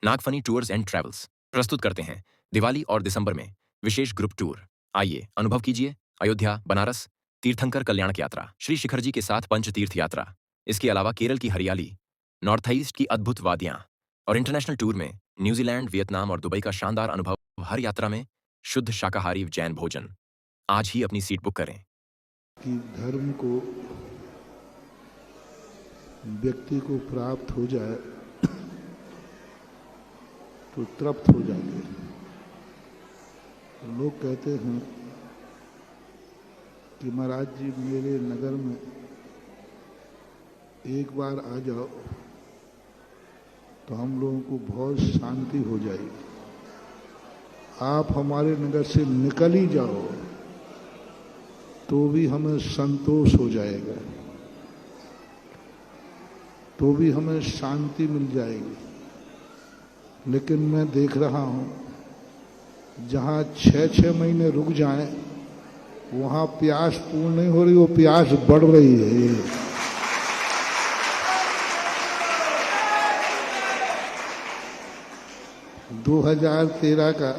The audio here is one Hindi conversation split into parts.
नागफनी टूर्स एंड ट्रैवल्स प्रस्तुत करते हैं दिवाली और दिसंबर में विशेष ग्रुप टूर। आइए अनुभव कीजिए अयोध्या, बनारस, तीर्थंकर कल्याणक यात्रा, श्री शिखर जी के साथ पंच तीर्थ यात्रा। इसके अलावा केरल की हरियाली, नॉर्थ ईस्ट की अद्भुत वादियां और इंटरनेशनल टूर में न्यूजीलैंड, वियतनाम और दुबई का शानदार अनुभव। हर यात्रा में शुद्ध शाकाहारी जैन भोजन। आज ही अपनी सीट बुक करें। कि धर्म को व्यक्ति को प्राप्त हो जाए तो तृप्त हो जाते हैं। लोग कहते हैं कि महाराज जी मेरे नगर में एक बार आ जाओ तो हम लोगों को बहुत शांति हो जाएगी। आप हमारे नगर से निकल ही जाओ तो भी हमें संतोष हो जाएगा, तो भी हमें शांति मिल जाएगी। लेकिन मैं देख रहा हूँ जहाँ 6-6 महीने रुक जाएं वहाँ प्यास पूर्ण नहीं हो रही, वो प्यास बढ़ रही है। – 2013 का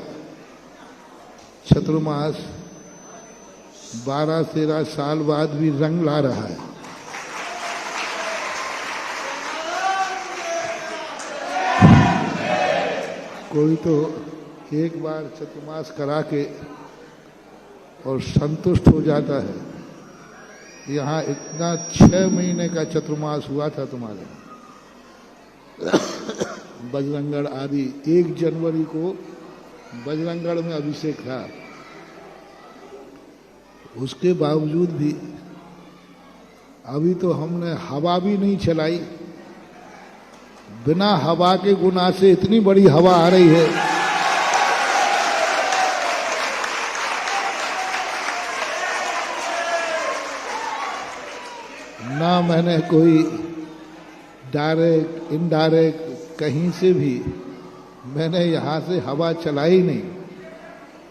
चतुर्मास 12-13 साल बाद भी रंग ला रहा है। कोई तो एक बार चतुर्मास करा के और संतुष्ट हो जाता है। यहाँ इतना 6 महीने का चतुर्मास हुआ था तुम्हारे बजरंगगढ़ आदि। 1 जनवरी को बजरंगगढ़ में अभिषेक था, उसके बावजूद भी अभी तो हमने हवा भी नहीं चलाई। बिना हवा के गुना से इतनी बड़ी हवा आ रही है। ना मैंने कोई डायरेक्ट इनडायरेक्ट कहीं से भी मैंने यहाँ से हवा चलाई नहीं,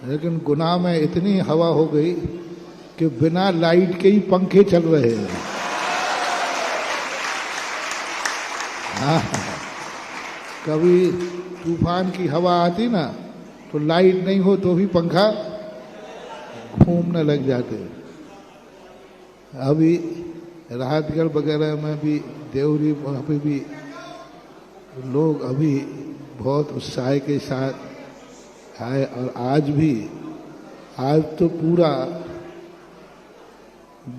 लेकिन गुना में इतनी हवा हो गई कि बिना लाइट के ही पंखे चल रहे हैं। हाँ, कभी तूफान की हवा आती ना तो लाइट नहीं हो तो भी पंखा घूमने लग जाते। अभी राहतगढ़ वगैरह में भी, देवरी वहाँ पे भी लोग अभी बहुत उत्साह के साथ आए। और आज तो पूरा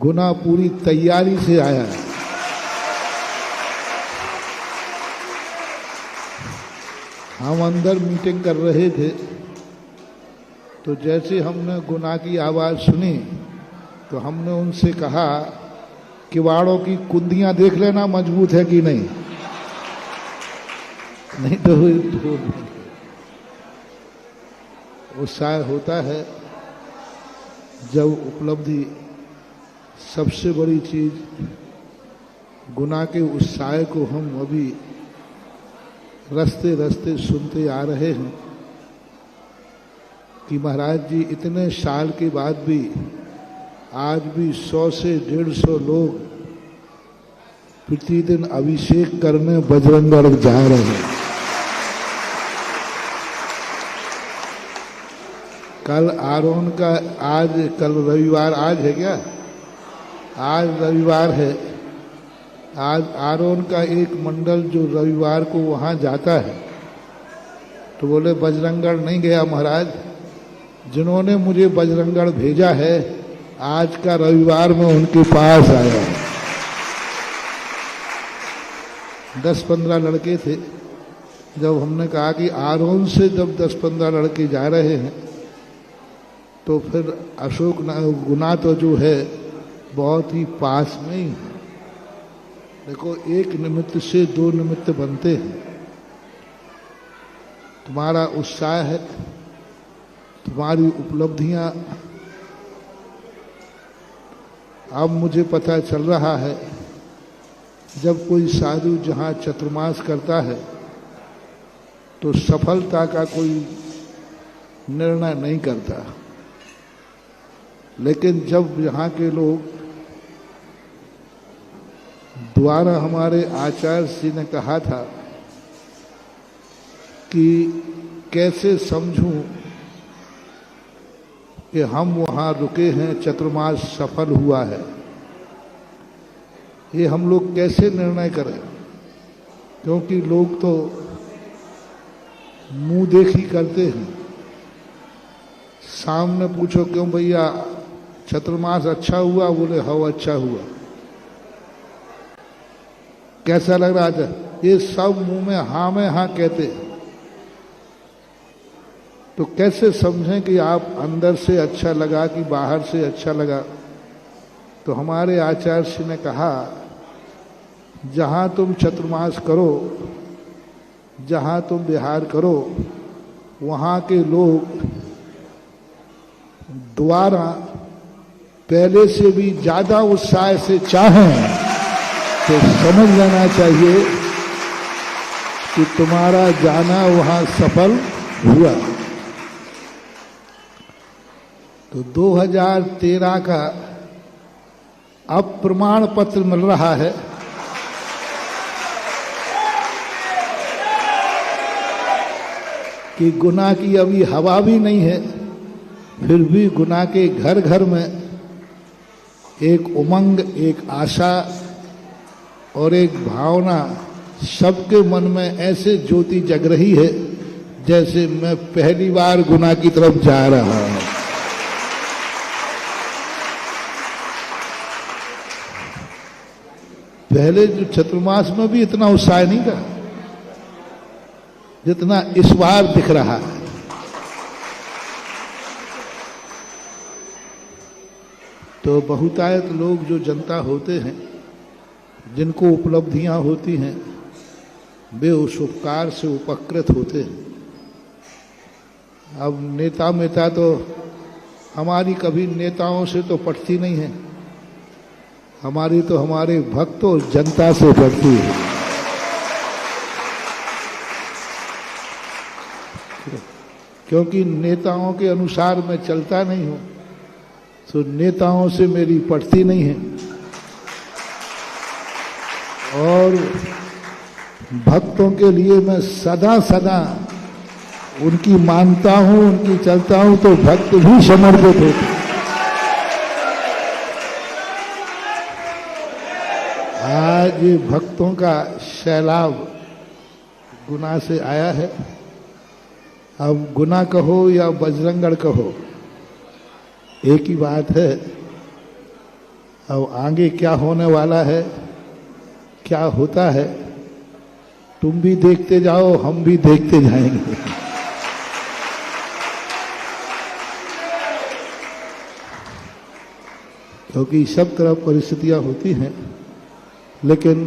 गुना पूरी तैयारी से आया है। हम अंदर मीटिंग कर रहे थे तो जैसे हमने गुना की आवाज़ सुनी तो हमने उनसे कहा किवाड़ों की कुंदियां देख लेना मजबूत है कि नहीं, नहीं तो उत्साह होता है जब उपलब्धि। सबसे बड़ी चीज गुना के उत्साह को हम अभी रस्ते रस्ते सुनते आ रहे हैं कि महाराज जी इतने साल के बाद भी आज भी 100 से 150 लोग प्रतिदिन अभिषेक करने बजरंगगढ़ जा रहे हैं। कल आरोन का, कल रविवार, आज है क्या? आज रविवार है। आज आरोन का एक मंडल जो रविवार को वहाँ जाता है तो बोले बजरंगगढ़ नहीं गया महाराज, जिन्होंने मुझे बजरंगगढ़ भेजा है आज का रविवार में उनके पास आया। 10-15 लड़के थे। जब हमने कहा कि आरोन से जब 10-15 लड़के जा रहे हैं तो फिर अशोक गुना तो जो है बहुत ही पास में ही है। देखो, एक निमित्त से 2 निमित्त बनते हैं। तुम्हारा उत्साह है, तुम्हारी उपलब्धियां। अब मुझे पता चल रहा है जब कोई साधु जहाँ चतुर्मास करता है तो सफलता का कोई निर्णय नहीं करता, लेकिन जब यहाँ के लोग द्वारा हमारे आचार्य जी ने कहा था कि कैसे समझूं कि हम वहाँ रुके हैं, चतुर्मास सफल हुआ है, ये हम लोग कैसे निर्णय करें। क्योंकि लोग तो मुंह देखी करते हैं। सामने पूछो क्यों भैया चतुर्मास अच्छा हुआ, बोले हाँ अच्छा हुआ। कैसा लग रहा था, ये सब मुंह में हाँ कहते हैं। तो कैसे समझें कि आप अंदर से अच्छा लगा कि बाहर से अच्छा लगा। तो हमारे आचार्य श्री ने कहा, जहाँ तुम चतुर्मास करो, जहाँ तुम विहार करो, वहाँ के लोग द्वारा पहले से भी ज्यादा उत्साह से चाहें तो समझ लेना चाहिए कि तुम्हारा जाना वहाँ सफल हुआ। तो 2013 का अब प्रमाण पत्र मिल रहा है कि गुना की अभी हवा भी नहीं है, फिर भी गुना के घर घर में एक उमंग, एक आशा और एक भावना सबके मन में ऐसे ज्योति जग रही है जैसे मैं पहली बार गुना की तरफ जा रहा हूं। पहले जो चतुर्मास में भी इतना उत्साह नहीं था जितना इस बार दिख रहा है। तो बहुतायत लोग जो जनता होते हैं, जिनको उपलब्धियां होती हैं, वे उस उपकार से उपकृत होते हैं। अब नेता मेता तो हमारी कभी नेताओं से तो पटती नहीं है, हमारी तो हमारे भक्त और जनता से पटती है। क्योंकि नेताओं के अनुसार मैं चलता नहीं हूं, तो नेताओं से मेरी पटती नहीं है। और भक्तों के लिए मैं सदा सदा उनकी मानता हूं, उनकी चलता हूं, तो भक्त भी समर्पित होते। आज ये भक्तों का सैलाब गुना से आया है। अब गुना कहो या बजरंगगढ़ कहो, एक ही बात है। अब आगे क्या होने वाला है, क्या होता है, तुम भी देखते जाओ, हम भी देखते जाएंगे। क्योंकि सब तरफ परिस्थितियां होती हैं, लेकिन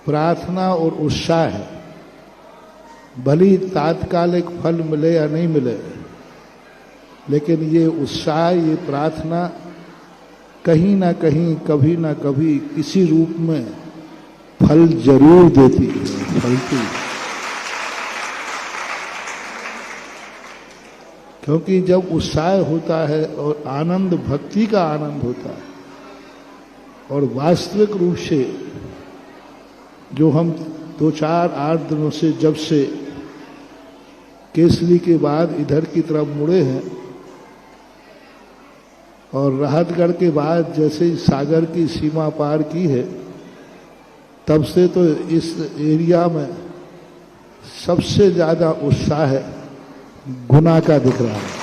प्रार्थना और उत्साह है। भली तात्कालिक फल मिले या नहीं मिले, लेकिन ये उत्साह, ये प्रार्थना कहीं ना कहीं, कभी ना कभी, किसी रूप में फल जरूर देती है, फलती है। क्योंकि जब उत्साह होता है और आनंद, भक्ति का आनंद होता है, और वास्तविक रूप से जो हम 2-4-8 दिनों से, जब से केसरी के बाद इधर की तरफ मुड़े हैं, और राहतगढ़ के बाद जैसे ही सागर की सीमा पार की है, तब से तो इस एरिया में सबसे ज्यादा उत्साह गुना का दिख रहा है।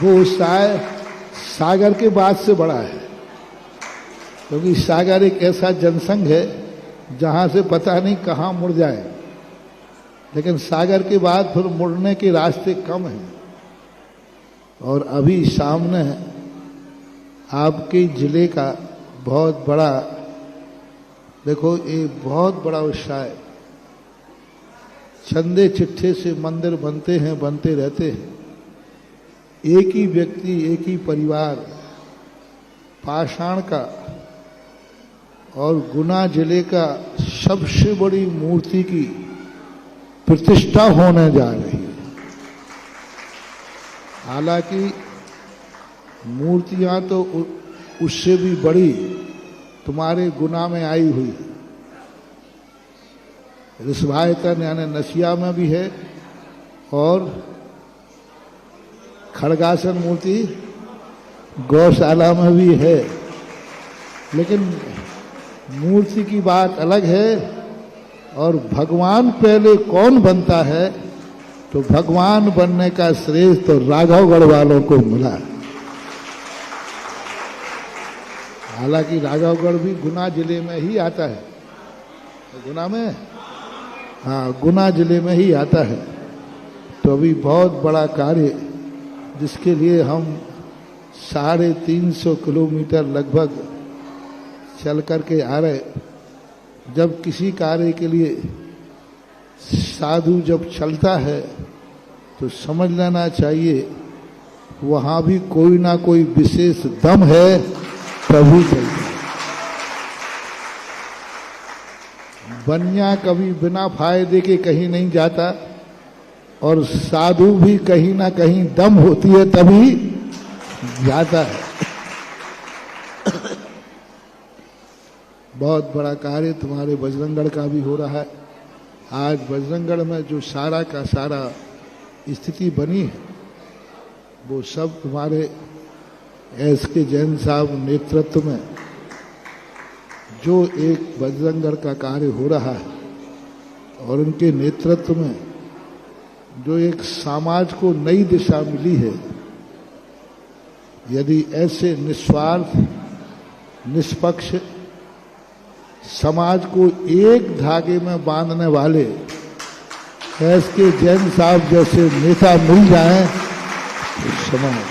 वो उत्साह सागर के बाद से बड़ा है, क्योंकि सागर एक ऐसा जनसंघ है जहां से पता नहीं कहां मुड़ जाए, लेकिन सागर के बाद फिर मुड़ने के रास्ते कम हैं। और अभी सामने आपके जिले का बहुत बड़ा, देखो ये बहुत बड़ा उत्साह है। छंदे चिट्ठे से मंदिर बनते हैं, बनते रहते हैं। एक ही व्यक्ति, एक ही परिवार पाषाण का और गुना जिले का सबसे बड़ी मूर्ति की प्रतिष्ठा होने जा रही है। हालांकि मूर्तियां तो उससे भी बड़ी तुम्हारे गुना में आई हुई। ऋषभायतन यानी नसिया में भी है और खड़गासन मूर्ति गौशाला में भी है। लेकिन मूर्ति की बात अलग है और भगवान पहले कौन बनता है, तो भगवान बनने का श्रेय तो राघवगढ़ वालों को मिला। हालांकि राघवगढ़ भी गुना जिले में ही आता है। गुना में, हाँ, गुना जिले में ही आता है। तो अभी बहुत बड़ा कार्य जिसके लिए हम 350 किलोमीटर लगभग चल करके आ रहे। जब किसी कार्य के लिए साधु जब चलता है तो समझ लेना चाहिए वहाँ भी कोई ना कोई विशेष दम है, तभी चलता है। बनिया कभी बिना फायदे के कहीं नहीं जाता और साधु भी कहीं ना कहीं दम होती है तभी जाता है। बहुत बड़ा कार्य तुम्हारे बजरंगगढ़ का भी हो रहा है। आज बजरंगगढ़ में जो सारा का सारा स्थिति बनी है वो सब तुम्हारे SK जैन साहब नेतृत्व में जो एक बजरंगगढ़ का कार्य हो रहा है और उनके नेतृत्व में जो एक समाज को नई दिशा मिली है। यदि ऐसे निस्वार्थ निष्पक्ष समाज को एक धागे में बांधने वाले SK जैन साहब जैसे नेता मिल जाएं तो समाज,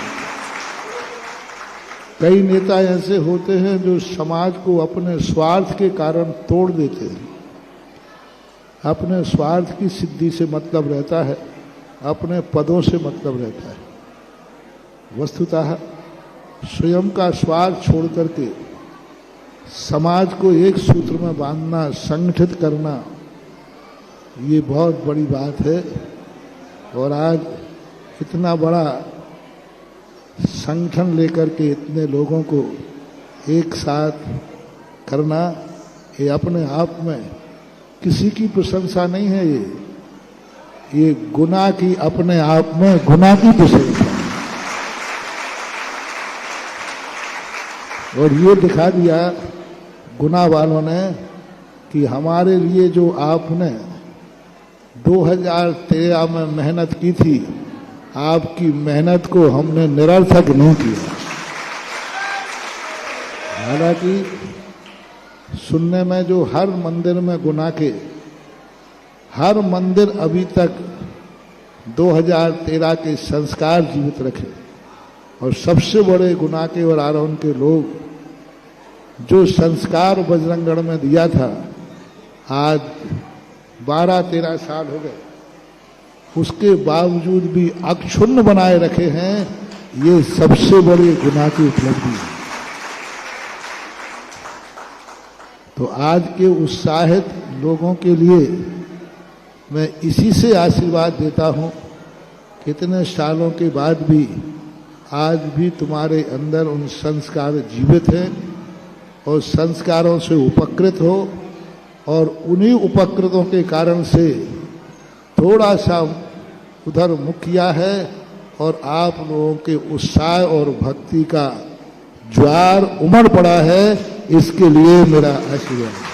कई नेता ऐसे होते हैं जो समाज को अपने स्वार्थ के कारण तोड़ देते हैं। अपने स्वार्थ की सिद्धि से मतलब रहता है, अपने पदों से मतलब रहता है। वस्तुतः स्वयं का स्वार्थ छोड़ करके समाज को एक सूत्र में बांधना, संगठित करना, ये बहुत बड़ी बात है। और आज इतना बड़ा संगठन लेकर के इतने लोगों को एक साथ करना, ये अपने आप में किसी की प्रशंसा नहीं है। ये गुना की, अपने आप में गुना की प्रशंसा है। और ये दिखा दिया गुना वालों ने कि हमारे लिए जो आपने 2013 में मेहनत की थी, आपकी मेहनत को हमने निरर्थक नहीं किया। हालांकि सुनने में जो हर मंदिर में गुना के, हर मंदिर अभी तक 2013 के संस्कार जीवित रखे और सबसे बड़े गुना के और आरोहण के लोग जो संस्कार बजरंगगढ़ में दिया था, आज 12-13 साल हो गए, उसके बावजूद भी अक्षुण्ण बनाए रखे हैं। ये सबसे बड़ी गुना की उपलब्धि है। तो आज के उत्साहित लोगों के लिए मैं इसी से आशीर्वाद देता हूं, कितने सालों के बाद भी आज भी तुम्हारे अंदर उन संस्कार जीवित हैं और संस्कारों से उपकृत हो और उन्हीं उपकृतों के कारण से थोड़ा सा उधर मुख किया है और आप लोगों के उत्साह और भक्ति का ज्वार उमड़ पड़ा है। इसके लिए मेरा आशीर्वाद।